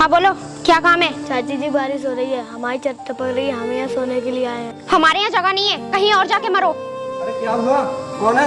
हाँ बोलो, क्या काम है? चाची जी बारिश हो रही है, हमारी छत टपक रही है, हम यहाँ सोने के लिए आए हैं। हमारे यहाँ जगह नहीं है, कहीं और जाके मरो। अरे क्या हुआ? कौन है?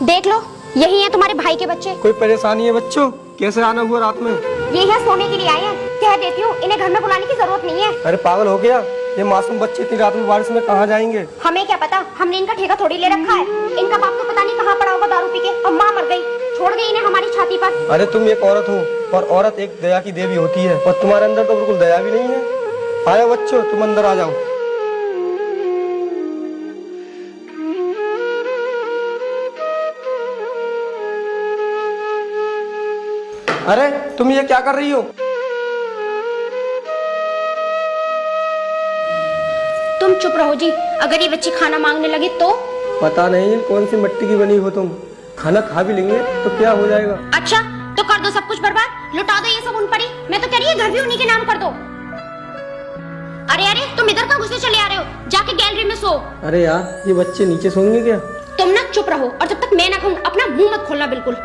देख लो, यही है तुम्हारे भाई के बच्चे। कोई परेशानी है बच्चों? कैसे आना हुआ रात में? ये है सोने के लिए आए हैं। कह देती हूँ इन्हें घर में बुलाने की जरूरत नहीं है। अरे पागल हो गया? ये मासूम बच्चे इतनी रात में बारिश में कहाँ जाएंगे? हमें क्या पता, हमने इनका ठेका थोड़ी ले रखा है। इनका बाप तो पता नहीं कहाँ पड़ा होगा दारू पी के, और माँ मर गई, छोड़ गई इन्हें हमारी छाती पर। अरे तुम एक औरत हो, और औरत एक दया की देवी होती है, और तुम्हारे अंदर तो बिल्कुल दया भी नहीं है। आया बच्चों, तुम अंदर आ जाओ। अरे तुम ये क्या कर रही हो? तुम चुप रहो जी, अगर ये बच्ची खाना मांगने लगे तो? पता नहीं कौन सी मिट्टी की बनी हो तुम, खाना खा भी लेंगे तो क्या हो जाएगा? अच्छा तो कर दो सब कुछ बर्बाद, लुटा दो ये सब उन पर ही। मैं तो कह रही है घर भी उन्हीं के नाम कर दो। अरे अरे तुम इधर कहाँ घुसे चले आ रहे हो? जाके गैलरी में सो। अरे यार ये बच्चे नीचे सोएंगे क्या? तुम ना चुप रहो, और जब तक मैं ना कहूँ अपना मुंह मत खोलना बिल्कुल।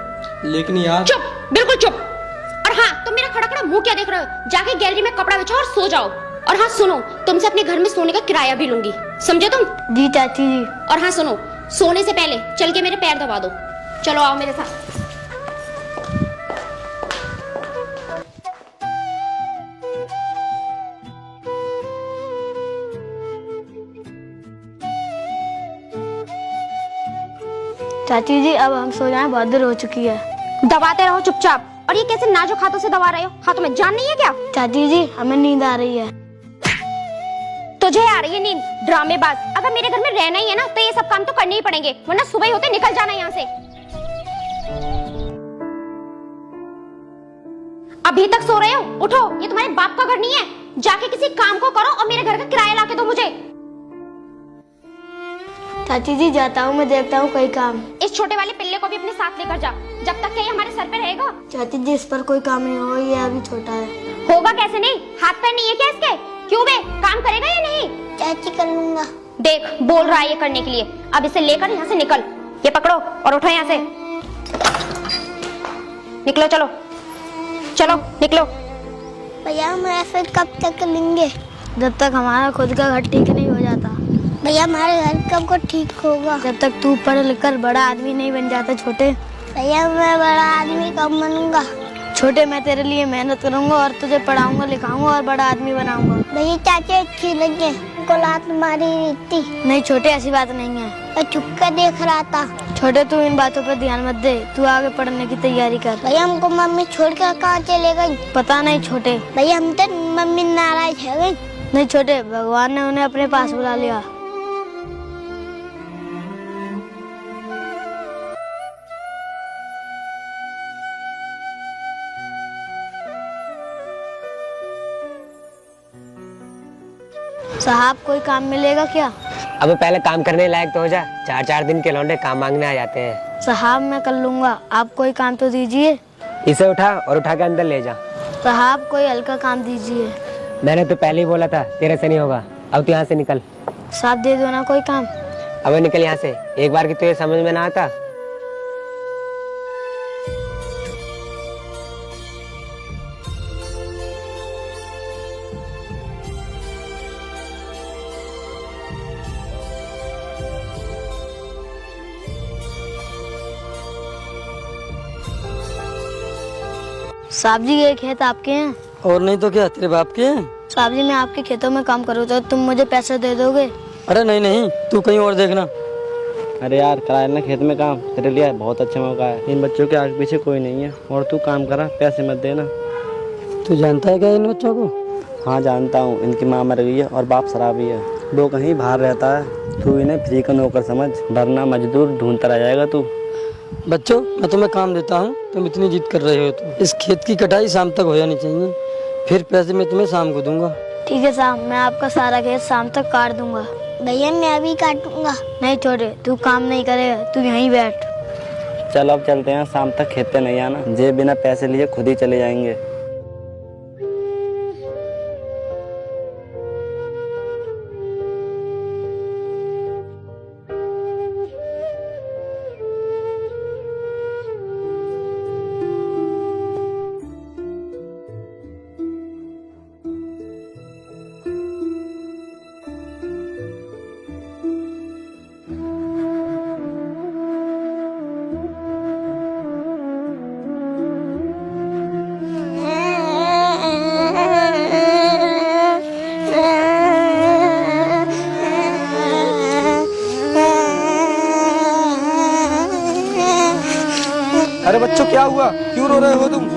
लेकिन यार चुप, बिल्कुल चुप। और हाँ, तुम मेरा खड़ा खड़ा मुंह क्या देख रहे हो? जाके गैलरी में कपड़ा बिछाओ और सो जाओ। और हाँ सुनो, तुमसे अपने घर में सोने का किराया भी लूंगी, समझे तुम? जी चाची जी। और हाँ सुनो, सोने से पहले चल के मेरे पैर दबा दो। चलो आओ मेरे साथ। चाची जी अब हम सो जाएं, बहुत देर हो चुकी है। दबाते रहो चुपचाप। और ये कैसे नाजुक हाथों से दबा रहे हो? हाथों में जान नहीं है क्या? चाची जी हमें नींद आ रही है। तुझे आ रही है नींद? ड्रामेबाज। अगर मेरे घर में रहना ही है ना तो ये सब काम तो करने ही पड़ेंगे, वरना सुबह होते निकल जाना यहाँ से। अभी तक सो रहे हो? उठो, ये तुम्हारे बाप का घर नहीं है। जाके किसी काम को करो और मेरे घर का किराया लाके दो मुझे। चाची जी जाता हूँ, मैं देखता हूँ कोई काम। इस छोटे वाले पिल्ले को भी अपने साथ लेकर जा, जब तक ये हमारे सर पे रहेगा। चाची जी इस पर कोई काम नहीं होगा, ये अभी छोटा है। होगा कैसे नहीं? हाथ पैर नहीं है क्या इसके? क्यों बे, काम करेगा या नहीं? चाची कर लूंगा। देख बोल रहा है ये करने के लिए। अब इसे लेकर यहाँ से निकल। ये पकड़ो और उठो यहाँ से। निकलो, चलो चलो निकलो। भैया हम ऐसे कब तक लेंगे? जब तक हमारा खुद का घर ठीक नहीं हो जाता। भैया हमारे घर कब को ठीक होगा? जब तक तू पढ़ लिख कर बड़ा आदमी नहीं बन जाता। छोटे भैया मैं बड़ा आदमी कब बनूंगा? छोटे मैं तेरे लिए मेहनत करूंगा और तुझे पढ़ाऊंगा लिखाऊंगा और बड़ा आदमी बनाऊंगा। भैया चाची अच्छी लगे, उनको लात मारी रहती। नहीं छोटे ऐसी बात नहीं है, मैं चुप कर देख रहा था। छोटे तू इन बातों पर ध्यान मत दे, तू आगे पढ़ने की तैयारी कर। भैया हमको मम्मी छोड़कर कहाँ चले गई? पता नहीं छोटे। भैया हम तो मम्मी नाराज है गई। नहीं छोटे, भगवान ने उन्हें अपने पास बुला लिया। साहब कोई काम मिलेगा क्या? अब पहले काम करने लायक तो हो जा। 4-4 दिन के लौंडे काम मांगने आ जाते हैं। साहब मैं कर लूंगा, आप कोई काम तो दीजिए। इसे उठा और उठा के अंदर ले जा। साहब कोई हल्का काम दीजिए। मैंने तो पहले ही बोला था तेरे से नहीं होगा। अब तू यहाँ से निकल। साहब दे दो ना कोई काम। अब निकल यहाँ से, एक बार की तुझे समझ में ना आता। साहब जी ये खेत आपके हैं? और नहीं तो क्या, तेरे बाप के हैं। साहब जी मैं आपके खेतों में काम करूँ तो तुम मुझे पैसे दे दोगे? अरे नहीं नहीं, तू कहीं और देखना। अरे यार कराया ना खेत में काम, तेरे लिए बहुत अच्छा मौका है। इन बच्चों के आगे पीछे कोई नहीं है, और तू काम करा, पैसे मत देना। तू जानता है क्या इन बच्चों को? हाँ जानता हूँ, इनकी माँ मर गई है और बाप शराबी है। वो कहीं बाहर रहता है। तू इन्हें फ्री का नौकर समझ, वरना मजदूर ढूंढता रह जाएगा तू। बच्चों मैं तुम्हें काम देता हूँ, तुम इतनी जिद कर रहे हो तो इस खेत की कटाई शाम तक हो जानी चाहिए, फिर पैसे मैं तुम्हें शाम को दूंगा। ठीक है साहब, मैं आपका सारा खेत शाम तक काट दूंगा। भैया मैं अभी काटूंगा। नहीं छोटे, तू काम नहीं करेगा, तू यहीं बैठ। चलो अब चलते हैं, शाम तक खेत पे नहीं आना। जे बिना पैसे लिए खुद ही चले जाएंगे। होगा, क्यों रो रहे हो तुम?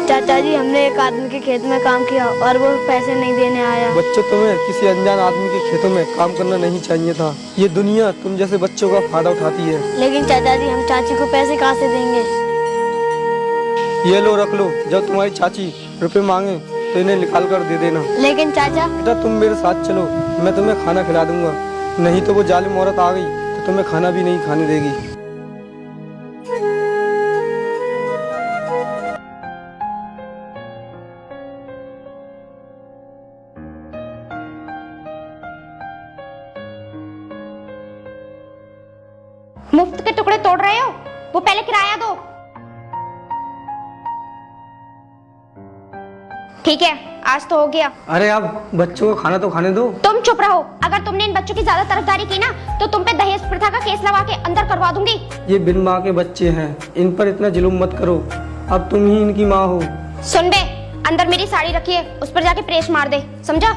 चाचा जी, हमने एक आदमी के खेत में काम किया और वो पैसे नहीं देने आया। बच्चों, तुम्हें किसी अनजान आदमी के खेतों में काम करना नहीं चाहिए था। ये दुनिया तुम जैसे बच्चों का फायदा उठाती है। लेकिन चाचा जी, हम चाची को पैसे कहाँ से देंगे? ये लो, रख लो। जब तुम्हारी चाची रुपए मांगे तो इन्हें निकाल कर दे देना। लेकिन चाचा, बेटा तुम मेरे साथ चलो, मैं तुम्हें खाना खिला दूंगा। नहीं तो वो जालिम औरत आ गई तो तुम्हें खाना भी नहीं खाने देगी। मुफ्त के टुकड़े तोड़ रहे हो? वो पहले किराया दो। ठीक है, आज तो हो गया। अरे अब बच्चों को खाना तो खाने दो। तुम चुप रहो। अगर तुमने इन बच्चों की ज्यादा तरफदारी की ना तो तुम पे दहेज प्रथा का केस लगा के अंदर करवा दूंगी। ये बिन माँ के बच्चे हैं, इन पर इतना जुल्म मत करो। अब तुम ही इनकी माँ हो। सुन बे, अंदर मेरी साड़ी रखी है, उस पर जाके प्रेस मार दे, समझा?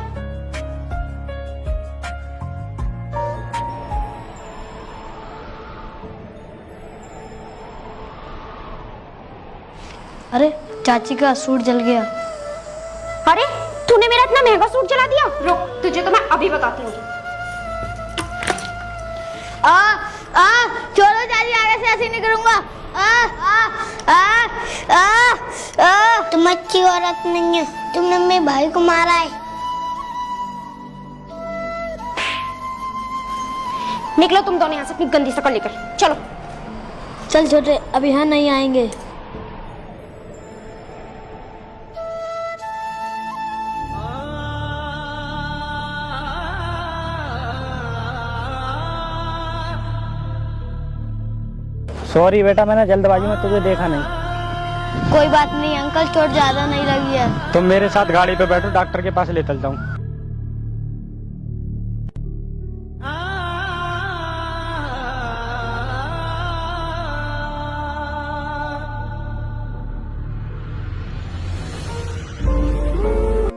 अरे चाची का सूट जल गया। अरे तूने मेरा इतना महंगा सूट जला दिया। रुक, तुझे तो मैं अभी बताती हूँ। छोड़ो चाची, आगे से ऐसे नहीं करूंगा। तुम अच्छी औरत नहीं है, तुमने मेरे भाई को मारा है। निकलो तुम दोनों यहाँ से अपनी गंदी शक्ल लेकर। चलो। चल छोटे, अब यहाँ नहीं आएंगे। सॉरी बेटा, मैंने जल्दबाजी में तुझे देखा नहीं। कोई बात नहीं अंकल, चोट ज्यादा नहीं लगी है। तुम मेरे साथ गाड़ी पे बैठो, डॉक्टर के पास ले चलता हूँ।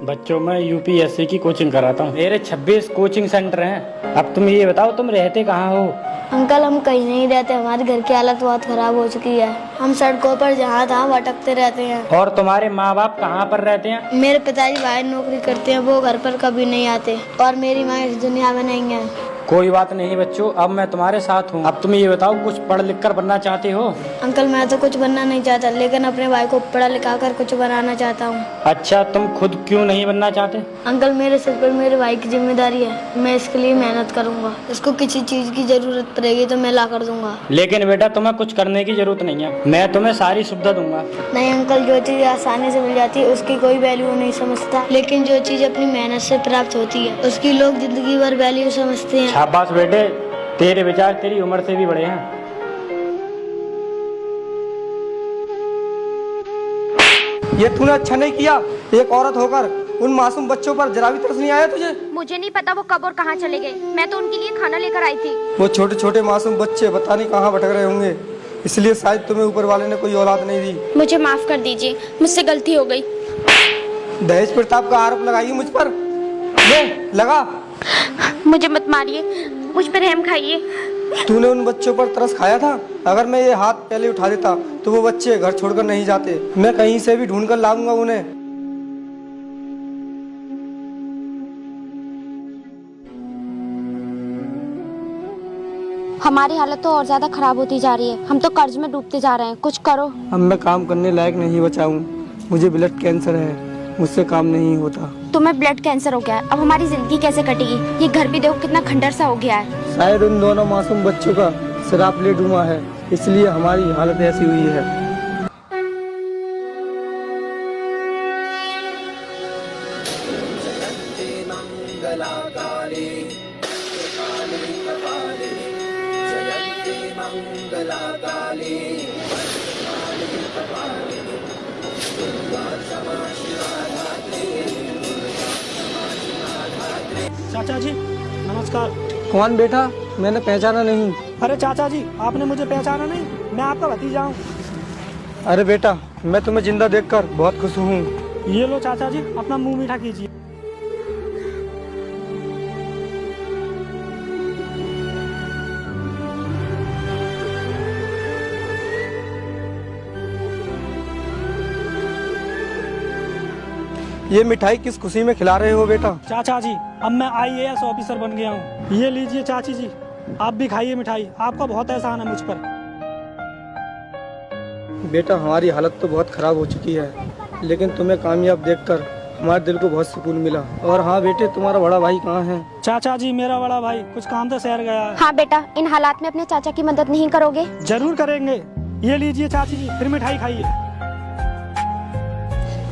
बच्चों, मैं यूपीएससी की कोचिंग कराता हूँ। मेरे 26 कोचिंग सेंटर हैं। अब तुम ये बताओ, तुम रहते कहाँ हो? अंकल, हम कहीं नहीं रहते, हमारे घर की हालत बहुत खराब हो चुकी है। हम सड़कों पर जहाँ तहाँ भटकते रहते हैं। और तुम्हारे माँ बाप कहाँ पर रहते हैं? मेरे पिताजी बाहर नौकरी करते हैं, वो घर पर कभी नहीं आते। और मेरी माँ इस दुनिया में नहीं है। कोई बात नहीं बच्चों, अब मैं तुम्हारे साथ हूँ। अब तुम ये बताओ, कुछ पढ़ लिख कर बनना चाहते हो? अंकल, मैं तो कुछ बनना नहीं चाहता, लेकिन अपने भाई को पढ़ा लिखा कर कुछ बनाना चाहता हूँ। अच्छा, तुम खुद क्यों नहीं बनना चाहते? अंकल, मेरे सिर पर मेरे भाई की जिम्मेदारी है, मैं इसके लिए मेहनत करूँगा। इसको किसी चीज की जरूरत पड़ेगी तो मैं ला कर दूंगा। लेकिन बेटा, तुम्हें कुछ करने की जरूरत नहीं है, मैं तुम्हें सारी सुविधा दूंगा। नहीं अंकल, जो चीज आसानी से मिल जाती है उसकी कोई वैल्यू नहीं समझता, लेकिन जो चीज अपनी मेहनत से प्राप्त होती है उसकी लोग जिंदगी भर वैल्यू समझते हैं। शाबाश बेटे, तेरे विचार तेरी उम्र से भी बड़े हैं। ये तूने अच्छा नहीं किया। एक औरत होकर उन मासूम बच्चों पर जरा भी तरस नहीं आया तुझे? मुझे नहीं पता वो कब और कहाँ चले गए, मैं तो उनके लिए खाना लेकर आई थी। वो छोटे छोटे मासूम बच्चे पता नहीं कहाँ भटक रहे होंगे, इसलिए शायद तुम्हें ऊपर वाले ने कोई औलाद नहीं दी। मुझे माफ कर दीजिए, मुझसे गलती हो गई। दहेज प्रताप का आरोप लगाइए मुझ पर। ले लगा। मुझे मत मारिए, मुझ पर रहम खाइए। तूने उन बच्चों पर तरस खाया था? अगर मैं ये हाथ पहले उठा देता तो वो बच्चे घर छोड़कर नहीं जाते। मैं कहीं से भी ढूंढ कर लाऊंगा उन्हें। हमारी हालत तो और ज्यादा खराब होती जा रही है, हम तो कर्ज में डूबते जा रहे हैं, कुछ करो। अब मैं काम करने लायक नहीं बचा हूँ, मुझे ब्लड कैंसर है, मुझसे काम नहीं होता। तुम्हें ब्लड कैंसर हो गया है, अब हमारी जिंदगी कैसे कटेगी? ये घर भी देखो कितना खंडर सा हो गया है। शायद उन दोनों मासूम बच्चों का शराब ले डूबा है, इसलिए हमारी हालत ऐसी हुई है। चाचा जी नमस्कार। कौन बेटा? मैंने पहचाना नहीं। अरे चाचा जी, आपने मुझे पहचाना नहीं? मैं आपका भतीजा हूँ। अरे बेटा, मैं तुम्हें जिंदा देखकर बहुत खुश हूँ। ये लो चाचा जी, अपना मुंह मीठा कीजिए। ये मिठाई किस खुशी में खिला रहे हो बेटा? चाचा जी, अब मैं IAS ऑफिसर बन गया हूँ। ये लीजिए चाची जी, आप भी खाइए मिठाई, आपका बहुत एहसान है मुझ पर। बेटा हमारी हालत तो बहुत खराब हो चुकी है, लेकिन तुम्हें कामयाब देखकर हमारे दिल को बहुत सुकून मिला। और हाँ बेटे, तुम्हारा बड़ा भाई कहाँ है? चाचा जी, मेरा बड़ा भाई कुछ काम से शहर गया है। हाँ बेटा, इन हालात में अपने चाचा की मदद नहीं करोगे? जरूर करेंगे। ये लीजिए चाची जी, फिर मिठाई खाइए।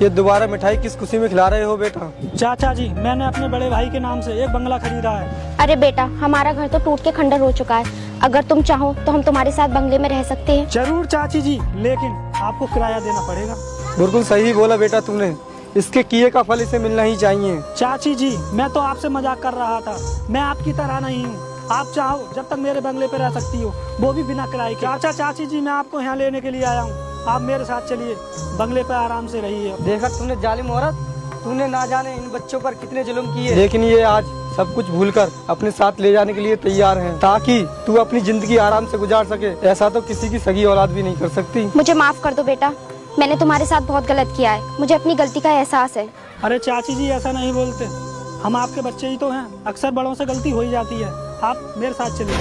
ये दोबारा मिठाई किस खुशी में खिला रहे हो बेटा? चाचा जी, मैंने अपने बड़े भाई के नाम से एक बंगला खरीदा है। अरे बेटा, हमारा घर तो टूट के खंडर हो चुका है। अगर तुम चाहो तो हम तुम्हारे साथ बंगले में रह सकते हैं। जरूर चाची जी, लेकिन आपको किराया देना पड़ेगा। बिल्कुल सही बोला बेटा तुमने, इसके किए का फल इसे मिलना ही चाहिए। चाची जी, मैं तो आपसे मजाक कर रहा था, मैं आपकी तरह नहीं हूँ। आप चाहो जब तक मेरे बंगले पे रह सकती हो, वो भी बिना किराए के। चाचा चाची जी, मैं आपको यहाँ लेने के लिए आया हूँ, आप मेरे साथ चलिए, बंगले पे आराम से रहिए। देखा तुमने जालिम औरत, तूने ना जाने इन बच्चों पर कितने जुल्म किए, लेकिन ये आज सब कुछ भूलकर अपने साथ ले जाने के लिए तैयार हैं, ताकि तू अपनी जिंदगी आराम से गुजार सके। ऐसा तो किसी की सगी औलाद भी नहीं कर सकती। मुझे माफ कर दो बेटा, मैंने तुम्हारे साथ बहुत गलत किया है, मुझे अपनी गलती का एहसास है। अरे चाची जी, ऐसा नहीं बोलते, हम आपके बच्चे ही तो हैं, अक्सर बड़ों से गलती हो ही जाती है। आप मेरे साथ चलिए।